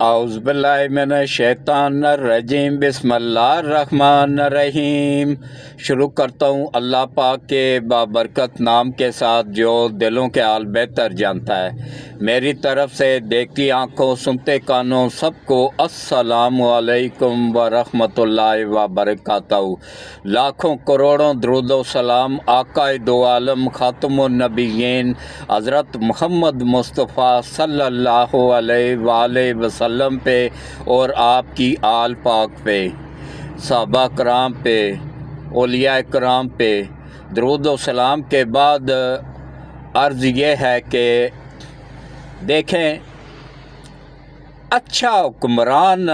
اعوذ باللہ من الشیطان الرجیم، بسم اللہ الرحمن الرحیم۔ شروع کرتا ہوں اللہ پاک کے بابرکت نام کے ساتھ جو دلوں کے حال بہتر جانتا ہے۔ میری طرف سے دیکھتی آنکھوں سنتے کانوں سب کو السلام علیکم ورحمۃ اللہ وبرکاتہ۔ لاکھوں کروڑوں درود و سلام آقا دو عالم خاتم النبیین حضرت محمد مصطفیٰ صلی اللہ علیہ وآلہ وسلم پہ اور آپ کی آل پاک پہ، صحابہ کرام پہ، اولیاء کرام پہ درود و سلام کے بعد عرض یہ ہے کہ دیکھیں، اچھا حکمران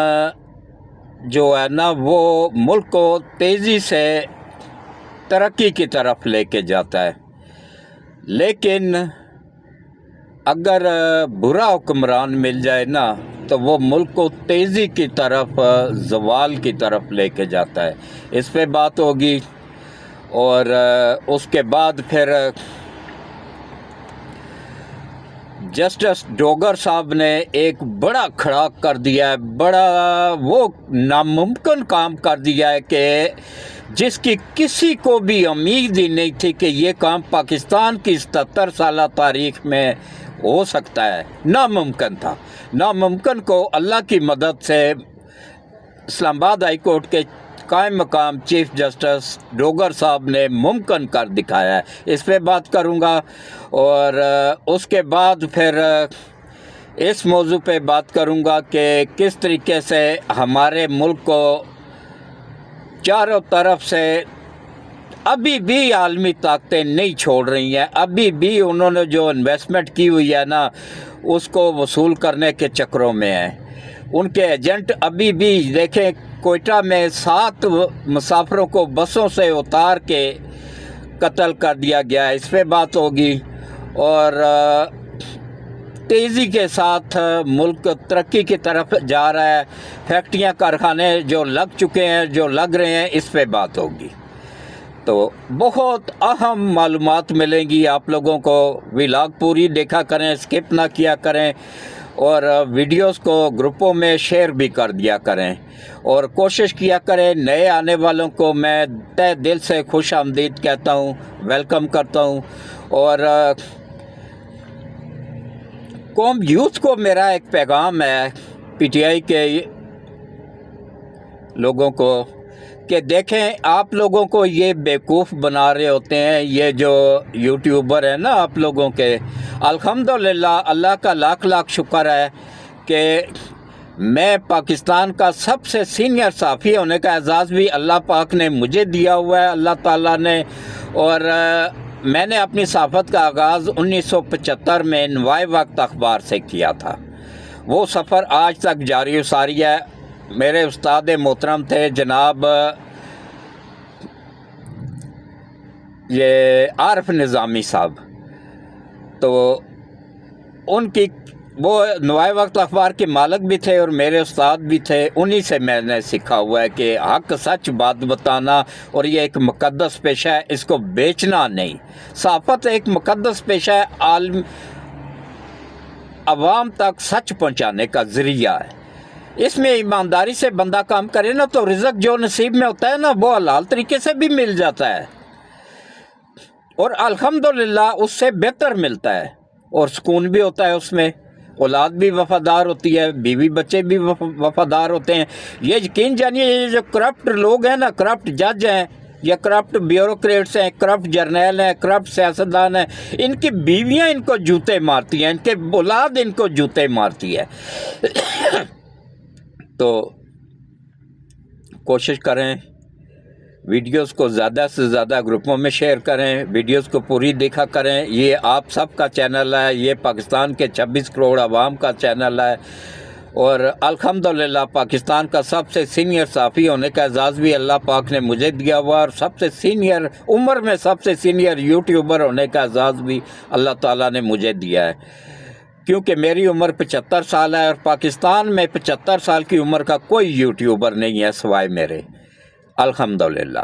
جو ہے نا وہ ملک کو تیزی سے ترقی کی طرف لے کے جاتا ہے، لیکن اگر برا حکمران مل جائے نا تو وہ ملک کو تیزی کی طرف زوال کی طرف لے کے جاتا ہے۔ اس پہ بات ہوگی، اور اس کے بعد پھر جسٹس ڈوگر صاحب نے ایک بڑا کھڑا کر دیا ہے، بڑا وہ ناممکن کام کر دیا ہے کہ جس کی کسی کو بھی امید ہی نہیں تھی کہ یہ کام پاکستان کی 77 سالہ تاریخ میں ہو سکتا ہے، ناممکن تھا۔ ناممکن کو اللہ کی مدد سے اسلام آباد ہائی کورٹ کے قائم مقام چیف جسٹس ڈوگر صاحب نے ممکن کر دکھایا ہے۔ اس پہ بات کروں گا، اور اس کے بعد پھر اس موضوع پہ بات کروں گا کہ کس طریقے سے ہمارے ملک کو چاروں طرف سے ابھی بھی عالمی طاقتیں نہیں چھوڑ رہی ہیں، ابھی بھی انہوں نے جو انویسٹمنٹ کی ہوئی ہے نا اس کو وصول کرنے کے چکروں میں ہیں۔ ان کے ایجنٹ ابھی بھی دیکھیں، کوئٹہ میں 7 مسافروں کو بسوں سے اتار کے قتل کر دیا گیا ہے۔ اس پہ بات ہوگی، اور تیزی کے ساتھ ملک ترقی کی طرف جا رہا ہے، فیکٹریاں کارخانے جو لگ چکے ہیں، جو لگ رہے ہیں، اس پہ بات ہوگی۔ تو بہت اہم معلومات ملیں گی آپ لوگوں کو۔ ولاگ پوری دیکھا کریں، اسکپ نہ کیا کریں، اور ویڈیوز کو گروپوں میں شیئر بھی کر دیا کریں، اور کوشش کیا کریں نئے آنے والوں کو میں تہ دل سے خوش آمدید کہتا ہوں، ویلکم کرتا ہوں۔ اور قوم یوتھ کو میرا ایک پیغام ہے، پی ٹی آئی کے لوگوں کو، کہ دیکھیں آپ لوگوں کو یہ بیوقوف بنا رہے ہوتے ہیں یہ جو یوٹیوبر ہیں نا آپ لوگوں کے۔ الحمدللہ اللہ کا لاکھ لاکھ شکر ہے کہ میں پاکستان کا سب سے سینئر صحافی ہونے کا اعزاز بھی اللہ پاک نے مجھے دیا ہوا ہے، اللہ تعالیٰ نے۔ اور میں نے اپنی صحافت کا آغاز 1975 میں نوائے وقت اخبار سے کیا تھا۔ وہ سفر آج تک جاری و ساری ہے۔ میرے استاد محترم تھے جناب یہ عارف نظامی صاحب، تو ان کی وہ نوائے وقت اخبار کے مالک بھی تھے اور میرے استاد بھی تھے۔ انہی سے میں نے سیکھا ہوا ہے کہ حق سچ بات بتانا، اور یہ ایک مقدس پیشہ ہے، اس کو بیچنا نہیں۔ صحافت ایک مقدس پیشہ ہے، عوام تک سچ پہنچانے کا ذریعہ ہے۔ اس میں ایمانداری سے بندہ کام کرے نا تو رزق جو نصیب میں ہوتا ہے نا وہ حلال طریقے سے بھی مل جاتا ہے، اور الحمدللہ اس سے بہتر ملتا ہے، اور سکون بھی ہوتا ہے اس میں۔ اولاد بھی وفادار ہوتی ہے، بیوی بچے بھی وفادار ہوتے ہیں۔ یہ یقین جانیے، یہ جو کرپٹ لوگ ہیں نا، کرپٹ جج ہیں یا کرپٹ بیوروکریٹس ہیں، کرپٹ جرنیل ہیں، کرپٹ سیاستدان ہیں، ان کی بیویاں ان کو جوتے مارتی ہیں، ان کے اولاد ان کو جوتے مارتی ہے۔ تو کوشش کریں ویڈیوز کو زیادہ سے زیادہ گروپوں میں شیئر کریں، ویڈیوز کو پوری دیکھا کریں۔ یہ آپ سب کا چینل ہے، یہ پاکستان کے 26 کروڑ عوام کا چینل ہے، اور الحمدللہ پاکستان کا سب سے سینئر صحافی ہونے کا اعزاز بھی اللہ پاک نے مجھے دیا ہوا، اور سب سے سینئر عمر میں سب سے سینئر یوٹیوبر ہونے کا اعزاز بھی اللہ تعالیٰ نے مجھے دیا ہے، کیونکہ میری عمر 75 سال ہے، اور پاکستان میں 75 سال کی عمر کا کوئی یوٹیوبر نہیں ہے سوائے میرے، الحمدللہ۔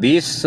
20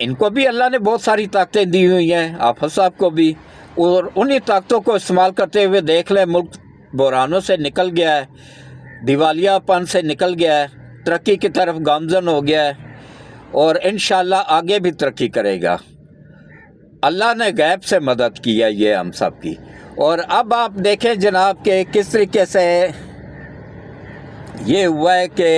ان کو بھی اللہ نے بہت ساری طاقتیں دی ہوئی ہیں، حافظ صاحب کو بھی، اور انہی طاقتوں کو استعمال کرتے ہوئے دیکھ لیں ملک بحرانوں سے نکل گیا ہے، دیوالیہ پن سے نکل گیا ہے، ترقی کی طرف گامزن ہو گیا ہے، اور انشاءاللہ آگے بھی ترقی کرے گا۔ اللہ نے غیب سے مدد کی ہے یہ ہم سب کی۔ اور اب آپ دیکھیں جناب کہ کس طریقے سے یہ ہوا ہے کہ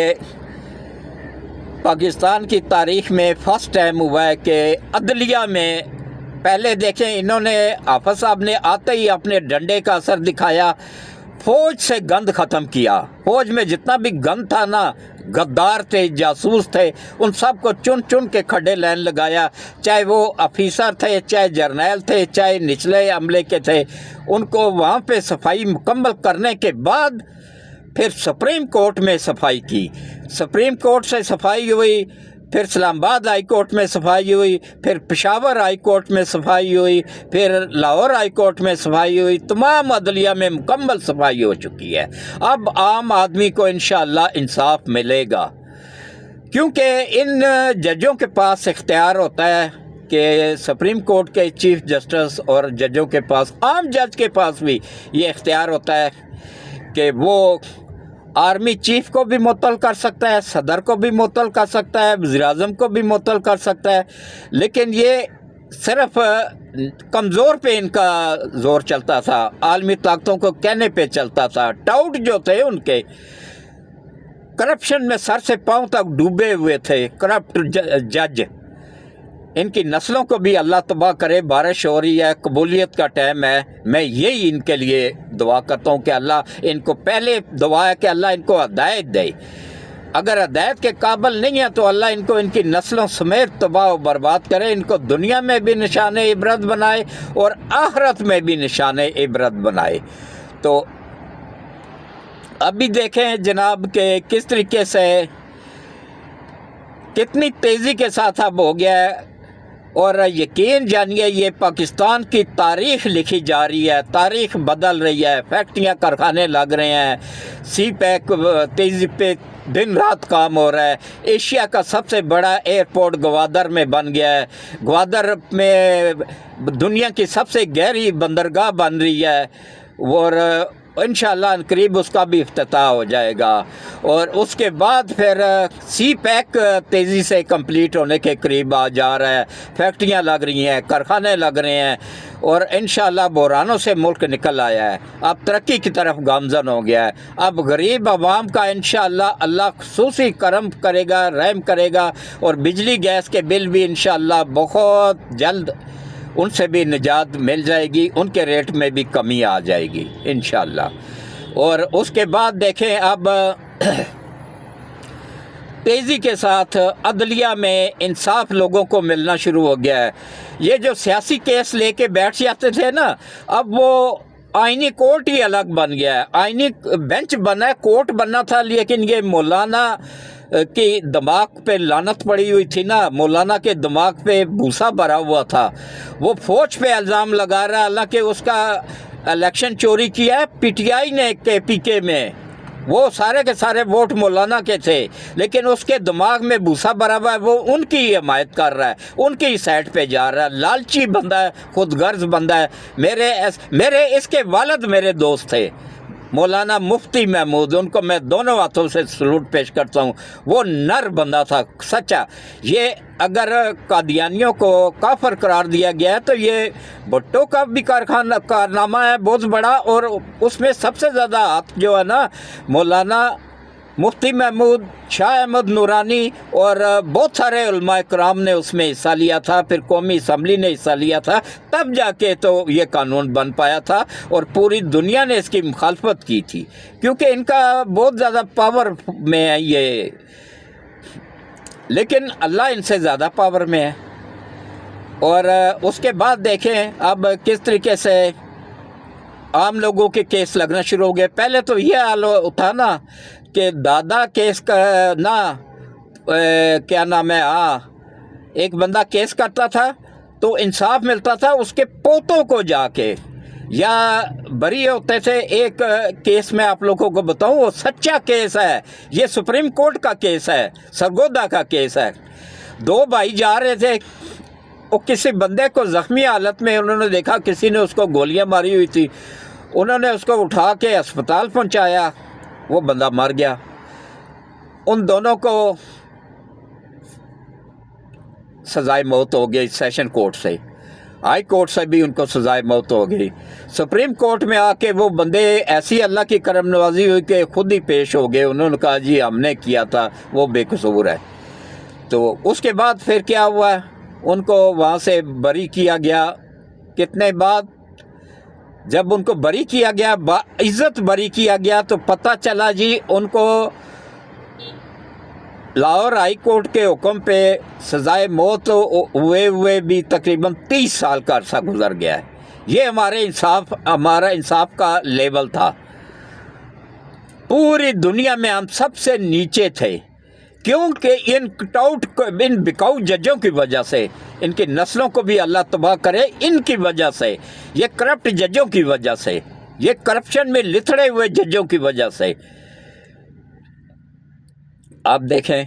پاکستان کی تاریخ میں فرسٹ ٹائم ہوا ہے کہ عدلیہ میں، پہلے دیکھیں انہوں نے حافظ صاحب نے آتے ہی اپنے ڈنڈے کا اثر دکھایا، فوج سے گند ختم کیا، فوج میں جتنا بھی گند تھا نا، غدار تھے، جاسوس تھے، ان سب کو چن چن کے کھڈے لائن لگایا، چاہے وہ افیسر تھے، چاہے جرنیل تھے، چاہے نچلے عملے کے تھے، ان کو وہاں پہ صفائی مکمل کرنے کے بعد پھر سپریم کورٹ میں صفائی کی، سپریم کورٹ سے صفائی ہوئی، پھر اسلام آباد ہائی کورٹ میں صفائی ہوئی، پھر پشاور ہائی کورٹ میں صفائی ہوئی، پھر لاہور ہائی کورٹ میں صفائی ہوئی، تمام عدلیہ میں مکمل صفائی ہو چکی ہے۔ اب عام آدمی کو انشاءاللہ انصاف ملے گا، کیونکہ ان ججوں کے پاس اختیار ہوتا ہے کہ سپریم کورٹ کے چیف جسٹس اور ججوں کے پاس، عام جج کے پاس بھی یہ اختیار ہوتا ہے کہ وہ آرمی چیف کو بھی معطل کر سکتا ہے، صدر کو بھی معطل کر سکتا ہے، وزیر اعظم کو بھی معطل کر سکتا ہے، لیکن یہ صرف کمزور پہ ان کا زور چلتا تھا، عالمی طاقتوں کو کہنے پہ چلتا تھا۔ ٹاؤٹ جو تھے ان کے کرپشن میں سر سے پاؤں تک ڈوبے ہوئے تھے، کرپٹ جج، ان کی نسلوں کو بھی اللہ تباہ کرے۔ بارش ہو رہی ہے، قبولیت کا ٹائم ہے، میں یہی ان کے لیے دعا کرتا ہوں کہ اللہ ان کو، پہلے دعا ہے کہ اللہ ان کو ہدایت دے، اگر ہدایت کے قابل نہیں ہے تو اللہ ان کو ان کی نسلوں سمیت تباہ و برباد کرے، ان کو دنیا میں بھی نشان عبرت بنائے اور آخرت میں بھی نشان عبرت بنائے۔ تو ابھی دیکھیں جناب کہ کس طریقے سے کتنی تیزی کے ساتھ اب ہو گیا ہے، اور یقین جانیے یہ پاکستان کی تاریخ لکھی جا رہی ہے، تاریخ بدل رہی ہے، فیکٹریاں کارخانے لگ رہے ہیں، سی پیک تیزی پہ دن رات کام ہو رہا ہے، ایشیا کا سب سے بڑا ایئرپورٹ گوادر میں بن گیا ہے، گوادر میں دنیا کی سب سے گہری بندرگاہ بن رہی ہے، اور انشاءاللہ قریب اس کا بھی افتتاح ہو جائے گا، اور اس کے بعد پھر سی پیک تیزی سے کمپلیٹ ہونے کے قریب آ جا رہا ہے، فیکٹریاں لگ رہی ہیں، کارخانے لگ رہے ہیں، اور انشاءاللہ بحرانوں سے ملک نکل آیا ہے، اب ترقی کی طرف گامزن ہو گیا ہے۔ اب غریب عوام کا انشاءاللہ اللہ خصوصی کرم کرے گا، رحم کرے گا، اور بجلی گیس کے بل بھی انشاءاللہ بہت جلد ان سے بھی نجات مل جائے گی، ان کے ریٹ میں بھی کمی آ جائے گی انشاءاللہ۔ اور اس کے بعد دیکھیں اب تیزی کے ساتھ عدلیہ میں انصاف لوگوں کو ملنا شروع ہو گیا ہے۔ یہ جو سیاسی کیس لے کے بیٹھ جاتے تھے نا، اب وہ آئینی کورٹ ہی الگ بن گیا ہے، آئینی بینچ بنا ہے، کورٹ بننا تھا، لیکن یہ مولانا کی دماغ پہ لعنت پڑی ہوئی تھی نا، مولانا کے دماغ پہ بھوسا بھرا ہوا تھا، وہ فوج پہ الزام لگا رہا ہے، حالانکہ اس کا الیکشن چوری کیا ہے پی ٹی آئی نے کے پی کے میں، وہ سارے کے سارے ووٹ مولانا کے تھے، لیکن اس کے دماغ میں بھوسا بھرا ہوا ہے، وہ ان کی حمایت کر رہا ہے، ان کی سائڈ پہ جا رہا ہے، لالچی بندہ ہے، خود غرض بندہ ہے۔ میرے اس کے والد میرے دوست تھے، مولانا مفتی محمود، ان کو میں دونوں ہاتھوں سے سلوٹ پیش کرتا ہوں، وہ نر بندہ تھا سچا۔ یہ اگر قادیانیوں کو کافر قرار دیا گیا ہے تو یہ بھٹو کا بھی کارنامہ ہے بہت بڑا، اور اس میں سب سے زیادہ ہاتھ جو ہے نا مولانا مفتی محمود، شاہ احمد نورانی اور بہت سارے علماء کرام نے اس میں حصہ لیا تھا، پھر قومی اسمبلی نے حصہ لیا تھا، تب جا کے تو یہ قانون بن پایا تھا، اور پوری دنیا نے اس کی مخالفت کی تھی، کیونکہ ان کا بہت زیادہ پاور میں ہے یہ، لیکن اللہ ان سے زیادہ پاور میں ہے۔ اور اس کے بعد دیکھیں اب کس طریقے سے عام لوگوں کے کیس لگنا شروع ہو گئے۔ پہلے تو یہ حال تھا نا کہ دادا کیس کا نا کیا نام ہے، ایک بندہ کیس کرتا تھا تو انصاف ملتا تھا اس کے پوتوں کو جا کے، یا بری ہوتے تھے۔ ایک کیس میں آپ لوگوں کو بتاؤں، وہ سچا کیس ہے، یہ سپریم کورٹ کا کیس ہے، سرگودا کا کیس ہے۔ دو بھائی جا رہے تھے، وہ کسی بندے کو زخمی حالت میں انہوں نے دیکھا، کسی نے اس کو گولیاں ماری ہوئی تھی، انہوں نے اس کو اٹھا کے اسپتال پہنچایا، وہ بندہ مر گیا۔ ان دونوں کو سزائے موت ہو گئی سیشن کورٹ سے، ہائی کورٹ سے بھی ان کو سزائے موت ہو گئی۔ سپریم کورٹ میں آ کے وہ بندے ایسی اللہ کی کرم نوازی ہوئی کہ خود ہی پیش ہو گئے، انہوں نے کہا جی ہم نے کیا تھا، وہ بے قصور ہے۔ تو اس کے بعد پھر کیا ہوا، ان کو وہاں سے بری کیا گیا۔ کتنے بعد جب ان کو بری کیا گیا، عزت بری کیا گیا، تو پتہ چلا جی ان کو لاہور ہائی کورٹ کے حکم پہ سزائے موت ہوئے بھی تقریباً 30 سال کا عرصہ گزر گیا ہے۔ یہ ہمارا انصاف کا لیول تھا۔ پوری دنیا میں ہم سب سے نیچے تھے، کیونکہ ان بکاؤ ججوں کی وجہ سے، ان کی نسلوں کو بھی اللہ تباہ کرے، ان کی وجہ سے، یہ کرپٹ ججوں کی وجہ سے، یہ کرپشن میں لتھڑے ہوئے ججوں کی وجہ سے۔ آپ دیکھیں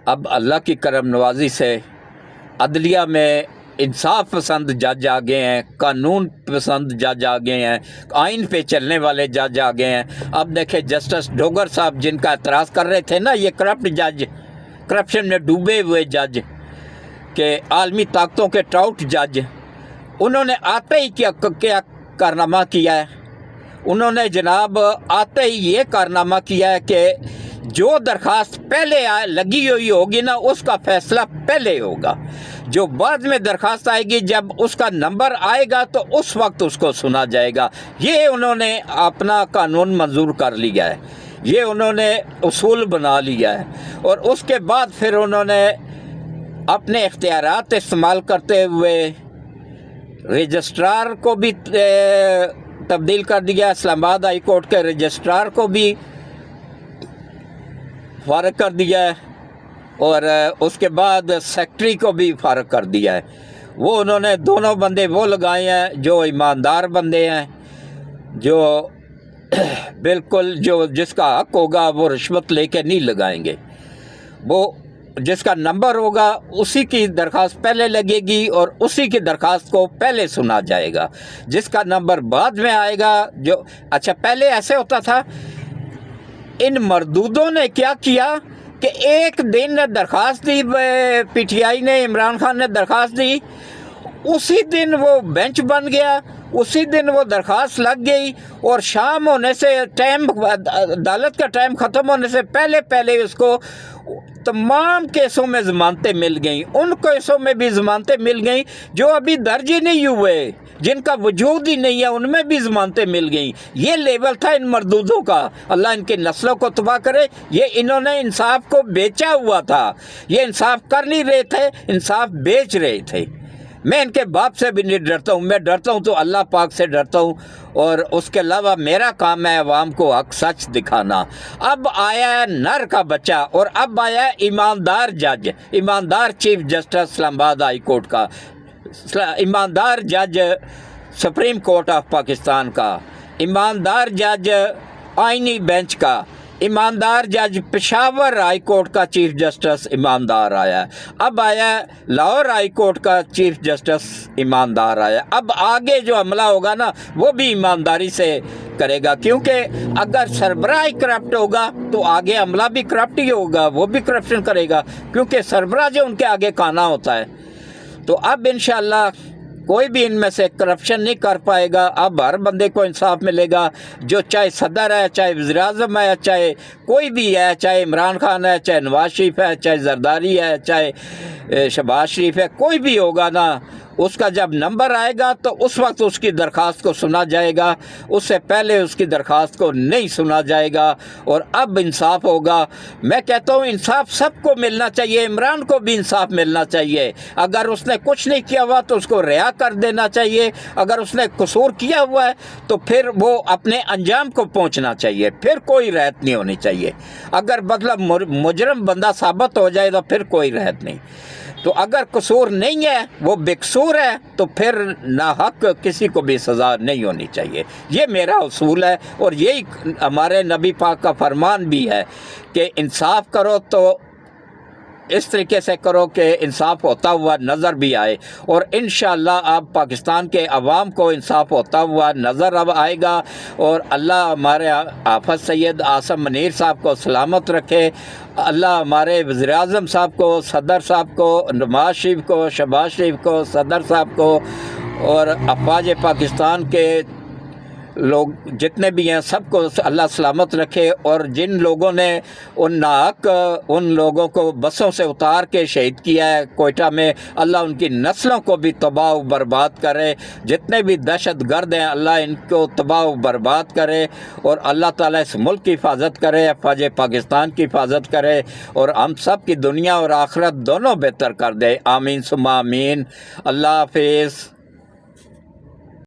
اب اللہ کی کرم نوازی سے عدلیہ میں انصاف پسند جج آ گئے ہیں، قانون پسند جج آ گئے ہیں، آئین پہ چلنے والے جج آ گئے ہیں۔ اب دیکھیں جسٹس ڈوگر صاحب جن کا اعتراض کر رہے تھے نا، یہ کرپٹ جج، کرپشن میں ڈوبے ہوئے جج، کہ عالمی طاقتوں کے ٹراؤٹ جج، انہوں نے آتے ہی کیا کارنامہ کیا ہے، انہوں نے جناب آتے ہی یہ کارنامہ کیا ہے کہ جو درخواست پہلے لگی ہوئی ہوگی نا، اس کا فیصلہ پہلے ہوگا، جو بعد میں درخواست آئے گی جب اس کا نمبر آئے گا تو اس وقت اس کو سنا جائے گا۔ یہ انہوں نے اپنا قانون منظور کر لیا ہے، یہ انہوں نے اصول بنا لیا ہے، اور اس کے بعد پھر انہوں نے اپنے اختیارات استعمال کرتے ہوئے رجسٹرار کو بھی تبدیل کر دیا، اسلام آباد ہائی کورٹ کے رجسٹرار کو بھی فارغ کر دیا ہے، اور اس کے بعد سیکٹری کو بھی فارغ کر دیا ہے۔ وہ انہوں نے دونوں بندے وہ لگائے ہیں جو ایماندار بندے ہیں، جو بالکل جس کا حق ہوگا وہ رشوت لے کے نہیں لگائیں گے، وہ جس کا نمبر ہوگا اسی کی درخواست پہلے لگے گی اور اسی کی درخواست کو پہلے سنا جائے گا، جس کا نمبر بعد میں آئے گا اچھا پہلے ایسے ہوتا تھا، ان مردودوں نے کیا کیا کہ ایک دن درخواست دی، پی ٹی آئی نے، عمران خان نے درخواست دی، اسی دن وہ بینچ بن گیا، اسی دن وہ درخواست لگ گئی، اور شام ہونے سے عدالت کا ٹائم ختم ہونے سے پہلے اس کو تمام کیسوں میں ضمانتیں مل گئیں، ان کیسوں میں بھی ضمانتیں مل گئیں جو ابھی درج ہی نہیں ہوئے، جن کا وجود ہی نہیں ہے، ان میں بھی ضمانتیں مل گئیں۔ یہ لیول تھا ان مردودوں کا، اللہ ان کی نسلوں کو تباہ کرے۔ یہ انہوں نے انصاف کو بیچا ہوا تھا، یہ انصاف کر نہیں رہے تھے، انصاف بیچ رہے تھے۔ میں ان کے باپ سے بھی نہیں ڈرتا ہوں، میں ڈرتا ہوں تو اللہ پاک سے ڈرتا ہوں، اور اس کے علاوہ میرا کام ہے عوام کو حق سچ دکھانا۔ اب آیا ہے نر کا بچہ، اور اب آیا ہے ایماندار جج، ایماندار چیف جسٹس اسلام آباد ہائی کورٹ کا، ایماندار جج سپریم کورٹ آف پاکستان کا، ایماندار جج آئینی بینچ کا، ایماندار جج پشاور ہائی کورٹ کا چیف جسٹس ایماندار آیا ہے، اب آیا ہے لاہور ہائی کورٹ کا چیف جسٹس ایماندار آیا ہے۔ اب آگے جو عملہ ہوگا نا وہ بھی ایمانداری سے کرے گا، کیونکہ اگر سربراہ کرپٹ ہوگا تو آگے عملہ بھی کرپٹ ہی ہوگا، وہ بھی کرپشن کرے گا، کیونکہ سربراہ جو ان کے آگے کانا ہوتا ہے۔ تو اب انشاءاللہ کوئی بھی ان میں سے کرپشن نہیں کر پائے گا، اب ہر بندے کو انصاف ملے گا، جو چاہے صدر ہے، چاہے وزیر اعظم ہے، چاہے کوئی بھی ہے، چاہے عمران خان ہے، چاہے نواز شریف ہے، چاہے زرداری ہے، چاہے شہباز شریف ہے، کوئی بھی ہوگا نا، اس کا جب نمبر آئے گا تو اس وقت اس کی درخواست کو سنا جائے گا، اس سے پہلے اس کی درخواست کو نہیں سنا جائے گا، اور اب انصاف ہوگا۔ میں کہتا ہوں انصاف سب کو ملنا چاہیے، عمران کو بھی انصاف ملنا چاہیے، اگر اس نے کچھ نہیں کیا ہوا تو اس کو رہا کر دینا چاہیے، اگر اس نے قصور کیا ہوا ہے تو پھر وہ اپنے انجام کو پہنچنا چاہیے، پھر کوئی رعایت نہیں ہونی چاہیے۔ اگر مطلب مجرم بندہ ثابت ہو جائے تو پھر کوئی رعایت نہیں۔ تو اگر قصور نہیں ہے، وہ بے قصور ہے، تو پھر ناحق کسی کو بھی سزا نہیں ہونی چاہیے۔ یہ میرا اصول ہے، اور یہی ہمارے نبی پاک کا فرمان بھی ہے کہ انصاف کرو تو اس طریقے سے کرو کہ انصاف ہوتا ہوا نظر بھی آئے، اور انشاءاللہ اب پاکستان کے عوام کو انصاف ہوتا ہوا نظر اب آئے گا، اور اللہ ہمارے حافظ سید عاصم منیر صاحب کو سلامت رکھے، اللہ ہمارے وزیر اعظم صاحب کو، صدر صاحب کو، نواز شریف کو، شہباز شریف کو، صدر صاحب کو، اور افواج پاکستان کے لوگ جتنے بھی ہیں سب کو اللہ سلامت رکھے، اور جن لوگوں نے ان ناحق ان لوگوں کو بسوں سے اتار کے شہید کیا ہے کوئٹہ میں، اللہ ان کی نسلوں کو بھی تباہ و برباد کرے، جتنے بھی دہشت گرد ہیں اللہ ان کو تباہ و برباد کرے، اور اللہ تعالیٰ اس ملک کی حفاظت کرے، افواج پاکستان کی حفاظت کرے، اور ہم سب کی دنیا اور آخرت دونوں بہتر کر دے، آمین ثم آمین۔ اللہ حافظ۔